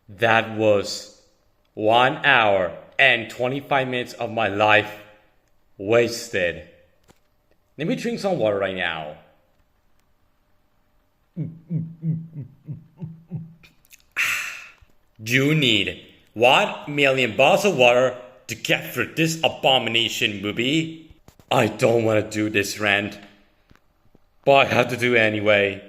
That was 1 hour and 25 minutes of my life wasted. Let me drink some water right now. You need 1 million bottles of water to get through this abomination movie. I don't want to do this rant, but I have to do it anyway.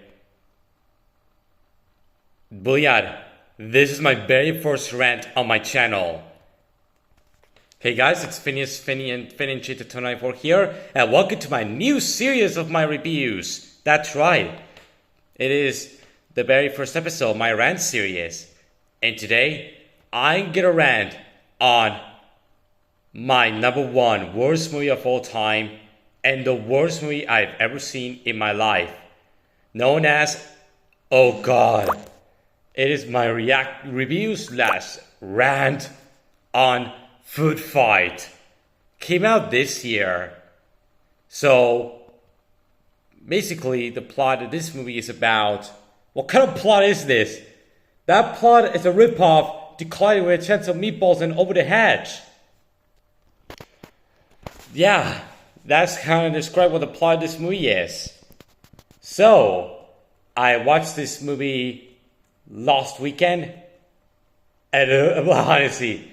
But yeah, this is my very first rant on my channel. Hey guys, it's Phineas, and Cheetah 294 here, and welcome to my new series of my reviews. That's right, it is the very first episode of my rant series. And today, I'm gonna rant on my #1 worst movie of all time and the worst movie I've ever seen in my life, known as, oh god, it is my review/rant on Foodfight. Came out this year. So basically the plot of this movie is about, what kind of plot is this? That plot is a ripoff to Colliding with a Chance of Meatballs and Over the Hedge. Yeah, that's kind of describe what the plot of this movie is. So I watched this movie last weekend, and honestly,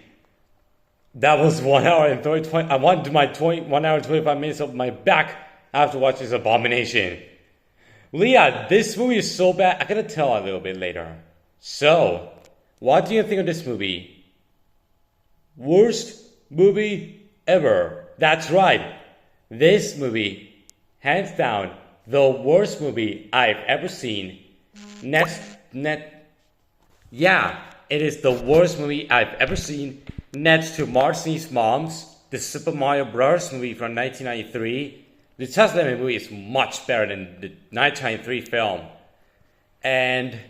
that was 1 hour and 30. I want to do my 1 hour and 25 minutes of my back after watching this abomination. Leah, this movie is so bad. I'm gonna tell a little bit later. So, what do you think of this movie? Worst movie ever. That's right. This movie, hands down, the worst movie I've ever seen. Yeah, it is the worst movie I've ever seen. Next to Marcy's Moms, the Super Mario Bros. Movie from 1993. The 2011 movie is much better than the 1993 film. And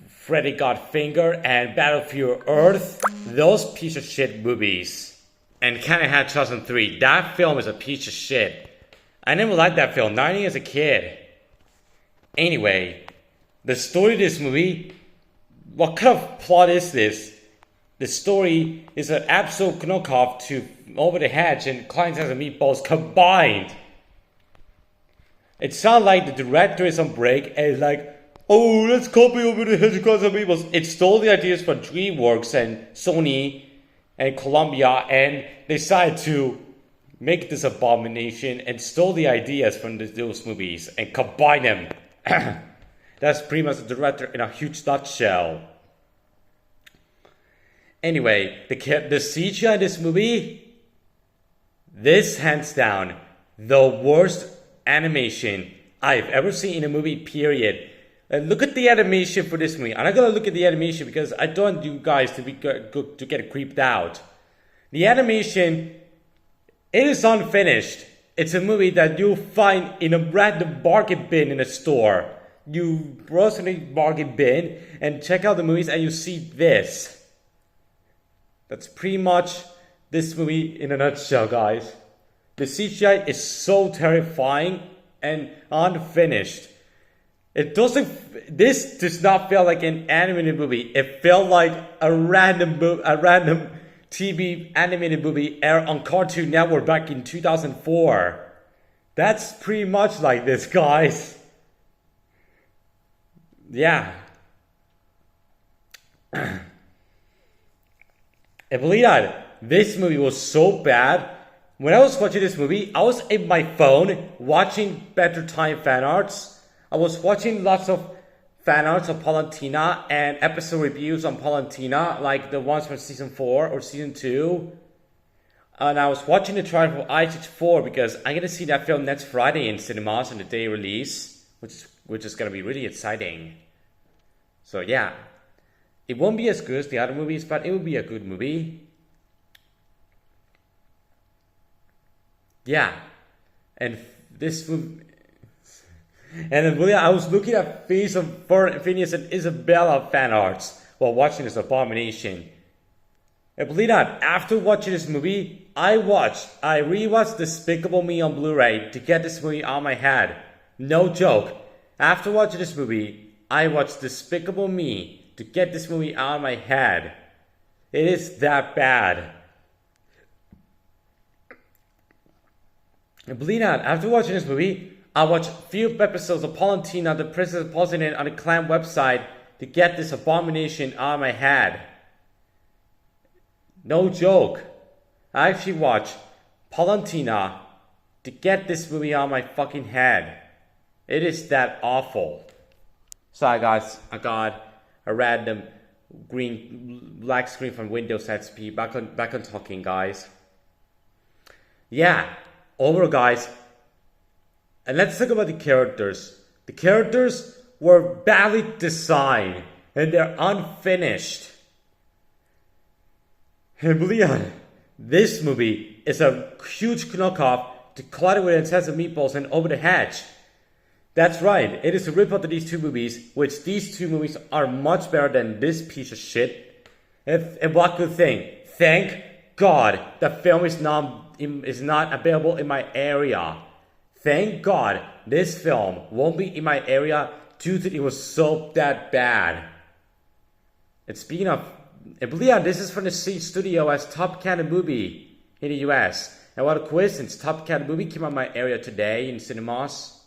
Freddy Got Fingered and Battlefield Earth, those piece of shit movies. And Cannon Hat 2003, that film is a piece of shit. I never liked that film, not even as a kid. Anyway, the story of this movie, what kind of plot is this? The story is an absolute knockoff to Over the Hedge and Colliding with Meatballs combined. It sounds like the director is on break and is like, oh, let's copy Over the Hedge and Colliding with Meatballs. It stole the ideas from DreamWorks and Sony and Columbia, and they decided to make this abomination and stole the ideas from those movies and combine them. That's pretty much the director in a huge nutshell. Anyway, the CGI in this movie, this hands down the worst animation I've ever seen in a movie, period. Look at the animation for this movie. I'm not gonna look at the animation because I don't want you guys to get creeped out. The animation, it is unfinished. It's a movie that you'll find in a random bargain bin in a store. You browse in a bargain bin and check out the movies and you see this. That's pretty much this movie in a nutshell, guys. The CGI is so terrifying and unfinished. This does not feel like an animated movie. It felt like a random TV animated movie aired on Cartoon Network back in 2004. That's pretty much like this, guys. Yeah. And believe that, this movie was so bad. When I was watching this movie, I was in my phone watching Better Time fan arts. I was watching lots of fan arts of Palantina and episode reviews on Palantina, like the ones from season 4 or season 2. And I was watching the trailer for I-4 because I'm gonna see that film next Friday in cinemas on the day release, which is gonna be really exciting. So yeah. It won't be as good as the other movies, but it will be a good movie. Yeah. And this movie... And then really, I was looking at Phineas and Isabella fan arts while watching this abomination. And believe that, after watching this movie, I rewatched Despicable Me on Blu-ray to get this movie out of my head. No joke. After watching this movie, I watched Despicable Me to get this movie out of my head. It is that bad. And believe it or not, after watching this movie, I watched a few episodes of Palantina, the Princess of Palantina on the clan website to get this abomination out of my head. No joke. I actually watched Palantina to get this movie out of my fucking head. It is that awful. Sorry guys, I got a random black screen from Windows XP. Back on talking, guys. Yeah, overall, guys. And let's talk about the characters. The characters were badly designed and they're unfinished. And believe it, this movie is a huge knockoff to Collide with Intensive Meatballs and Over the Hedge. That's right, it is a rip-off of these two movies, which these two movies are much better than this piece of shit. And what good thing? Thank God the film is not available in my area. Thank God this film won't be in my area due to it was so that bad. And speaking of, and believe it, this is from the same studio as Top Gun movie in the US. And what a coincidence, Top Gun movie came out in my area today in cinemas.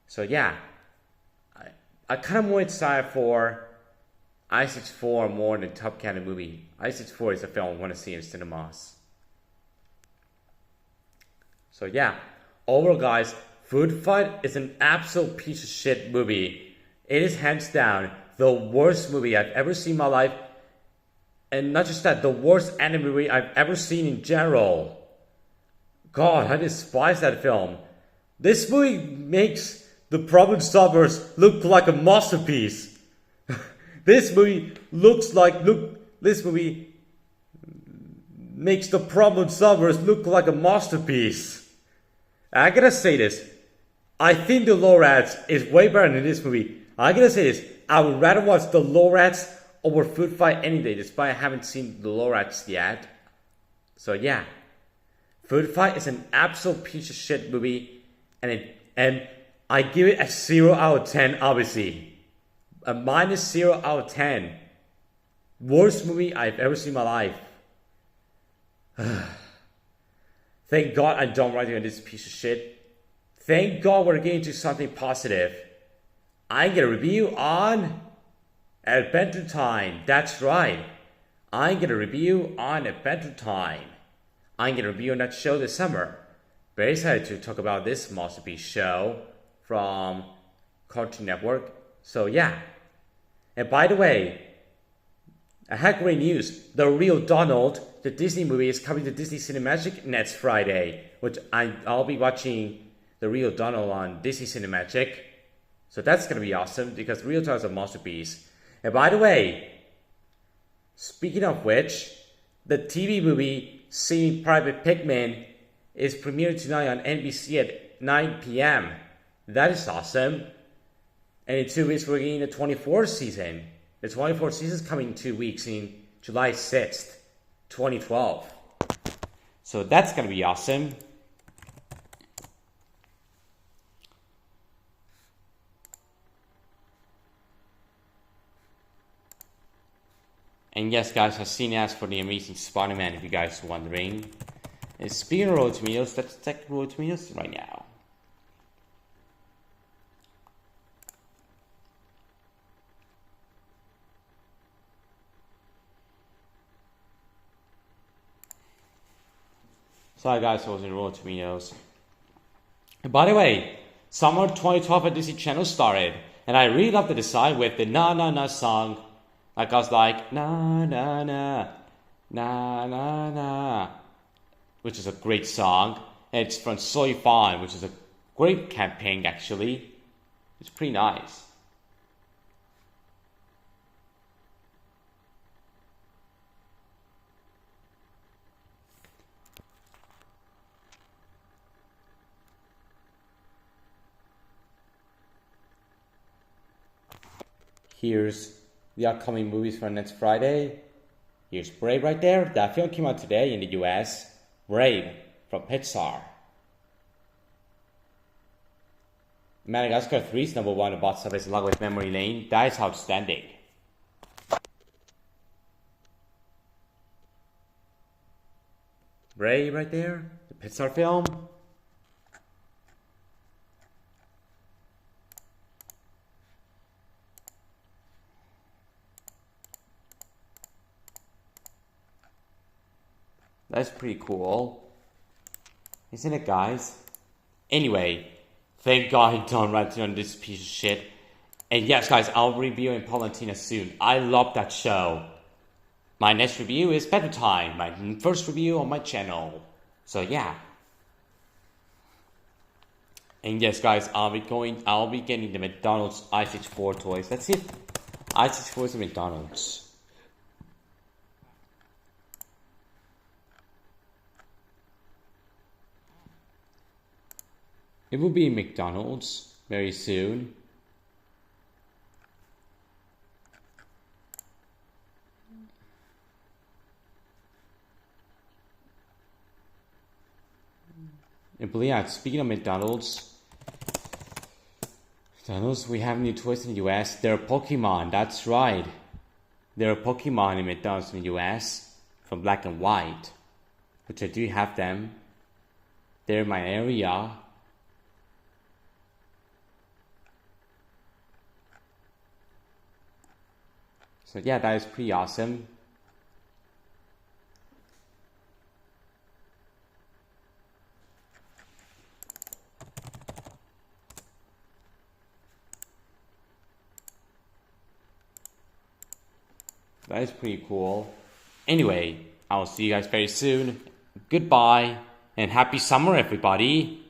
So yeah, I kind of more excited for I-64 more than Top Gun movie. I-64 is a film I want to see in cinemas. So yeah, overall guys, Foodfight is an absolute piece of shit movie. It is hands down the worst movie I've ever seen in my life. And not just that, the worst anime movie I've ever seen in general. God, I despise that film. This movie makes the Problem Solvers look like a masterpiece. This movie makes the Problem Solvers look like a masterpiece. I gotta say this. I think the Lorads is way better than this movie. I gotta say this. I would rather watch the Lorads over Foodfight any day, despite I haven't seen the Lorads yet. So yeah. Foodfight is an absolute piece of shit movie. And I give it a 0 out of 10, obviously. A -0 out of 10. Worst movie I've ever seen in my life. Thank God I'm done writing on this piece of shit. Thank God we're getting to something positive. I'm gonna review on Adventure Time. That's right. I'm gonna review on Adventure Time. I'm gonna review on that show this summer. Very excited to talk about this masterpiece show from Cartoon Network. So yeah. And by the way, I had great news. The Real Donald, the Disney movie, is coming to Disney Cinemagic next Friday, which I'll be watching The Real Donald on Disney Cinemagic. So that's going to be awesome because Real Donald is a masterpiece. And by the way, speaking of which, the TV movie Saving Private Pigman is premiered tonight on NBC at 9 p.m. That is awesome. And in 2 weeks, we're getting the 24th season. The 24th season is coming in 2 weeks in July 6th, 2012. So that's going to be awesome. And yes, guys, I've seen ads for the Amazing Spider-Man, if you guys are wondering. And speaking of Rotten Tomatoes, let's check Rotten Tomatoes right now. Sorry guys, I was in Rotten Tomatoes. And by the way, summer 2012 at Disney Channel started, and I really love the design with the Na Na Na song. Like I was like, na na na, na na na, which is a great song. And it's from Soy Fawn, which is a great campaign actually. It's pretty nice. Here's the upcoming movies for next Friday. Here's Brave right there. That film came out today in the US. Brave from Pixar. Madagascar 3 is number 1 box office along with Memory Lane. That is outstanding. Ray right there, the Pixar film. That's pretty cool. Isn't it, guys? Anyway, thank God I'm done ranting on this piece of shit. And yes, guys, I'll be reviewing Palantina soon. I love that show. My next review is Better Time, my first review on my channel. So yeah. And yes, guys, I'll be getting the McDonald's ice-4 toys. Let's see if ice-4 is at McDonald's. It will be McDonald's very soon. But yeah, speaking of McDonald's, we have new toys in the US. They're Pokemon, that's right. There are Pokemon in McDonald's in the US from Black and White, which I do have them. They're in my area. So yeah, that is pretty awesome. That is pretty cool. Anyway, I'll see you guys very soon. Goodbye and happy summer, everybody.